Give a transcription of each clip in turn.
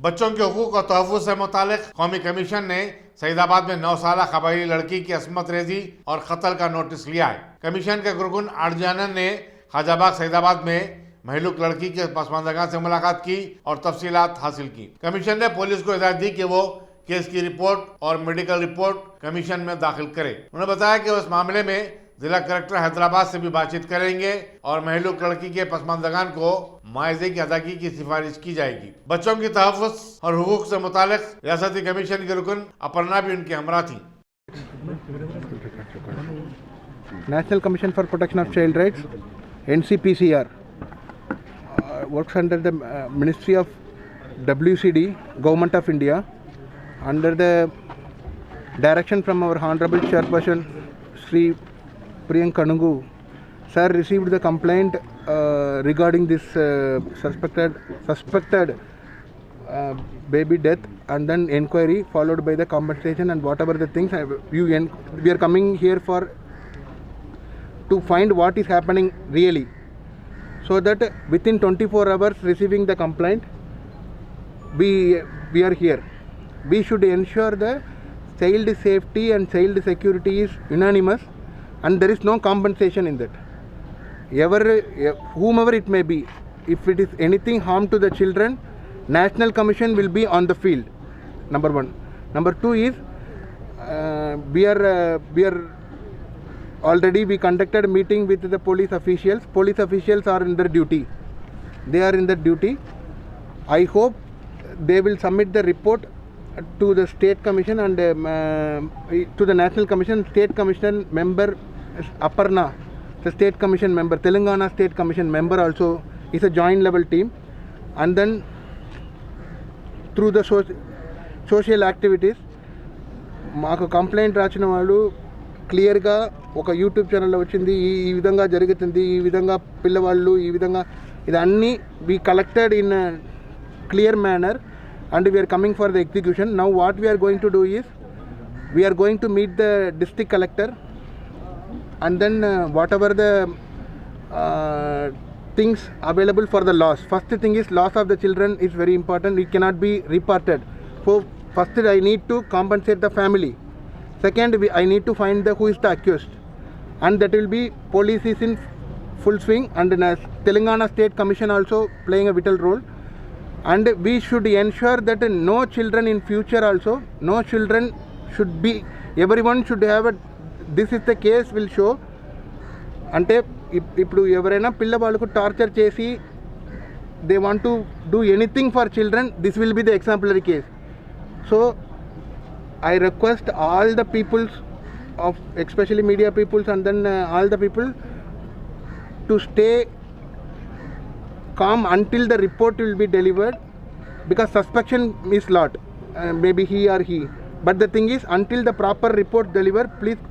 बच्चों के हुकूक और तहफ़्फ़ुज़ से मुतालिक कौमी कमीशन ने सईदाबाद में 9 साल कबायली लड़की की असमत रेजी और कत्ल का नोटिस लिया है। कमीशन के कारकुन आरजानन ने हैदराबाद सईदाबाद में महलूक लड़की के पसमानदगा से मुलाकात की और तफसीलात हासिल की। कमीशन ने पुलिस को हिदायत दी कि वो केस की रिपोर्ट और मेडिकल रिपोर्ट कमीशन में दाखिल करे। उन्होंने बताया कि उस मामले में जिला कलेक्टर हैदराबाद से भी बातचीत करेंगे और महलूक लड़की के पसमानदगान को मुआवजे की अदायगी की सिफारिश की जाएगी। बच्चों की तहफ़्फ़ुज़ और हुकूक से मुतालिक रियासती कमीशन के रुकन अपर्णा भी उनके हमरा थी। National Commission for Protection of Child Rights, NCPCR, works under the Ministry of WCD, Government of India, under the direction from our Honorable Chairperson Sri Priyank Kanungu. Sir received the complaint regarding this suspected baby death, and then inquiry followed by the compensation and whatever the things. We are coming here for to find what is happening really, so that within 24 hours receiving the complaint, we are here. We should ensure the child safety and child security is unanimous, and there is no compensation in that. Whomever it may be, if it is anything harm to the children, National Commission will be on the field. Number one. Number two is we are already we conducted a meeting with the police officials. Police officials are in their duty. They are in their duty. I hope they will submit the report to the State Commission and to the National Commission. State Commission member Aparna, the State Commission member, Telangana State Commission member also is a joint level team, and then through the social activities, మాకు complaint రాసిన వాళ్ళు క్లియర్గా ఒక YouTube ఛానల్లో వచ్చింది, ఈ విధంగా జరుగుతుంది, ఈ విధంగా పిల్లవాళ్ళు ఈ విధంగా ఇదన్నీ we collected in a clear manner and we are coming for the execution. Now what we are going to do is we are going to meet the district collector, and then whatever the things available for the loss. First thing is loss of the children is very important. It cannot be reported. So first I need to compensate the family. Second, I need to find who is the accused, and that will be police is in full swing, and Telangana State Commission also playing a vital role. And we should ensure that no children in future also, no children should be, everyone should have a, this is the case will show. అంటే ఇప్పుడు ఎవరైనా పిల్లవాళ్ళకు torture చేసి they want to do anything for children, this will be the exemplary case. So I request all the peoples of, especially media peoples, and then all the people to stay calm until the report will be delivered, because suspicion is lot, maybe he or he, but the thing is until the proper report deliver, please,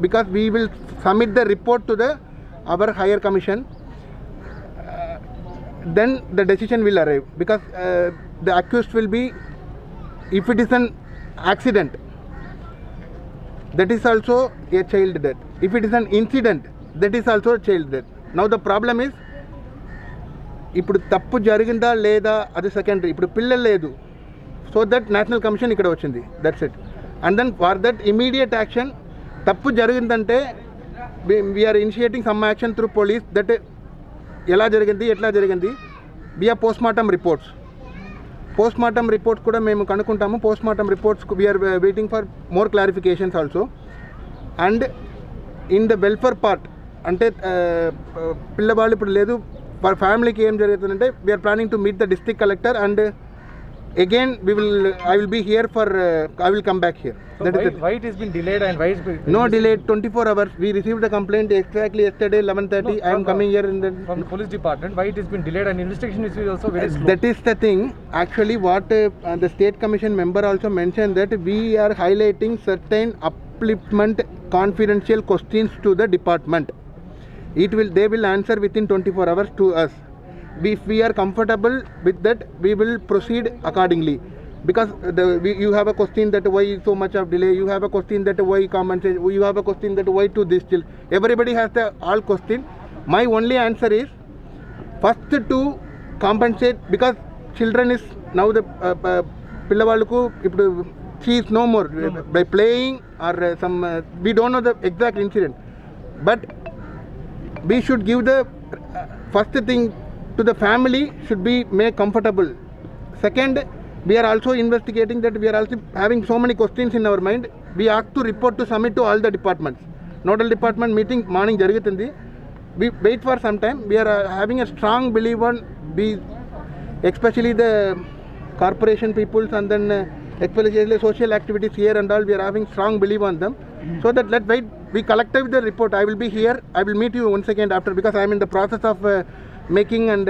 because we will submit the report to our higher commission, then the decision will arrive, because the accused will be, if it is an accident, that is also a child death. If it is an incident, that is also a child death. Now the problem is, ఇప్పుడు తప్పు జరిగిందా లేదా అది secondary, ఇప్పుడు పిల్లలు లేదు, so that national commission ఇక్కడ వచ్చింది, that's it. And then for that immediate action, తప్పు జరిగిందంటే we are initiating some action through police, that ఎలా జరిగింది ఎట్లా జరిగింది, we are postmortem reports. Postmortem reports కూడా మేము కనుక్కుంటాము. Postmortem reports we are waiting for more clarifications also. And in the welfare part, అంటే పిల్లవాళ్ళు ఇప్పుడు లేదు, ఫర్ ఫ్యామిలీకి ఏం జరుగుతుందంటే we are planning to meet the district collector, and again I will be here for I will come back here. So why it has been delayed, and why it's been no delayed 24 hours. We received the complaint exactly yesterday 11:30. I am coming here in the from the police department. Why it has been delayed, and investigation is also very slow. That is the thing. Actually what the State Commission member also mentioned, that we are highlighting certain upliftment confidential questions to the department. They will answer within 24 hours to us. If we are comfortable with that, we will proceed accordingly, because you have a question that why so much of delay, you have a question that why compensate, you have a question that why to this till, everybody has the all question. My only answer is first to compensate, because children is now the పిల్లవాళ్ళకు ఇప్పుడు she is no more by playing or some we don't know the exact incident, but we should give the first thing to the family should be made comfortable. Second, we are also investigating that we are also having so many questions in our mind. We have to report to submit to all the departments. Nodal department meeting morning jarigutundi. We wait for some time. We are having a strong belief on especially the corporation peoples and then especially social activities here and all. We are having strong belief on them. So that let's wait. We collected the report. I will be here. I will meet you one second after because I am in the process of making and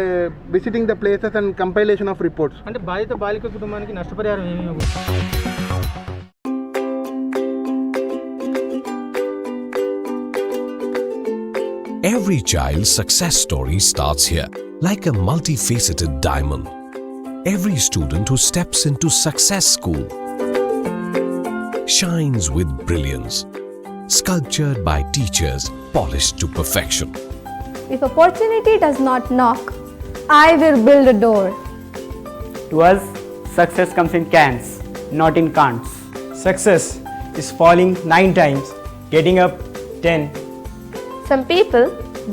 visiting the places and compilation of reports. అంటే బాధిత బాలిక కుటుంబానికి నష్టపరిహారం ఏమి ఇవ్వబోతున్నారు? Every child's success story starts here, like a multifaceted diamond. Every student who steps into success school shines with brilliance, sculptured by teachers polished to perfection. If opportunity does not knock, I will build a door. To us, success comes in cans, not in can'ts. Success is falling 9 times, getting up 10. Some people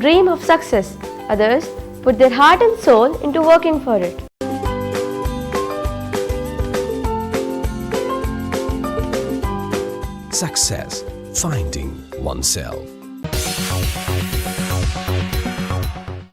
dream of success, others put their heart and soul into working for it. Success, finding oneself.